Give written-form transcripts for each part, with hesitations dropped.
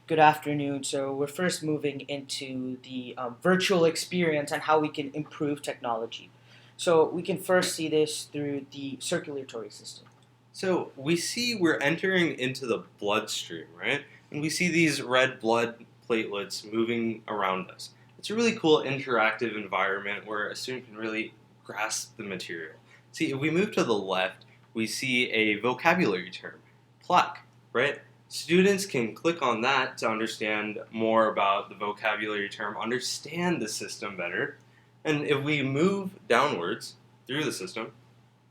Good afternoon. So we're first moving into the virtual experience and how we can improve technology. So we can first see this through the circulatory system. So we see we're entering into the bloodstream, right? And we see these red blood platelets moving around us. It's a really cool interactive environment where a student can really grasp the material. See, if we move to the left, we see a vocabulary term, plaque, right? Students can click on that to understand more about the vocabulary term, understand the system better. And if we move downwards through the system,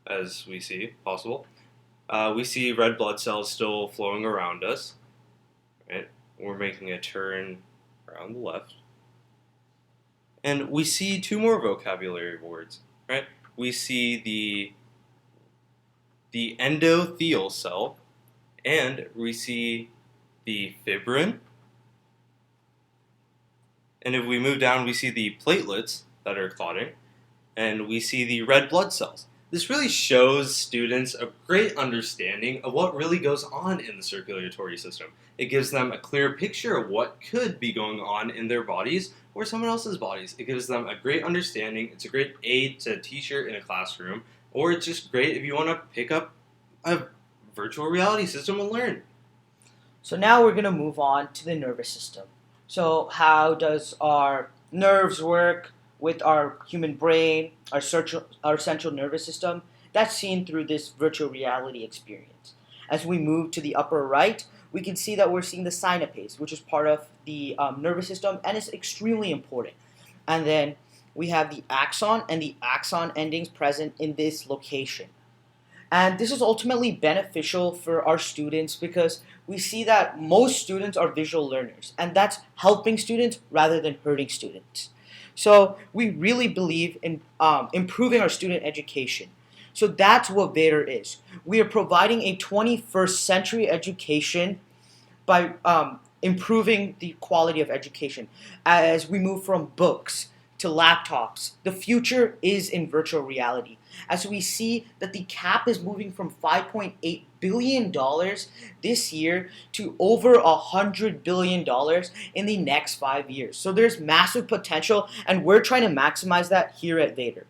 as we see possible, we see red blood cells still flowing around us. Right? We're making a turn around the left. And we see two more vocabulary words. Right? We see the endothelial cell, and we see the fibrin. And if we move down, we see the platelets that are clotting, and we see the red blood cells. This really shows students a great understanding of what really goes on in the circulatory system. It gives them a clear picture of what could be going on in their bodies or someone else's bodies. It gives them a great understanding. It's a great aid to a teacher in a classroom, or it's just great if you want to pick up a virtual reality system and learn. So now we're going to move on to the nervous system. So how does our nerves work with our human brain, our central nervous system? That's seen through this virtual reality experience. As we move to the upper right, we can see that we're seeing the synapse, which is part of the nervous system and is extremely important. And then we have the axon and the axon endings present in this location. And this is ultimately beneficial for our students because we see that most students are visual learners, and that's helping students rather than hurting students. So we really believe in improving our student education. So that's what Vader is. We are providing a 21st century education by improving the quality of education as we move from books to laptops. The future is in virtual reality. As we see that the cap is moving from $5.8 billion this year to over $100 billion in the next 5 years. So there's massive potential, and we're trying to maximize that here at Vader.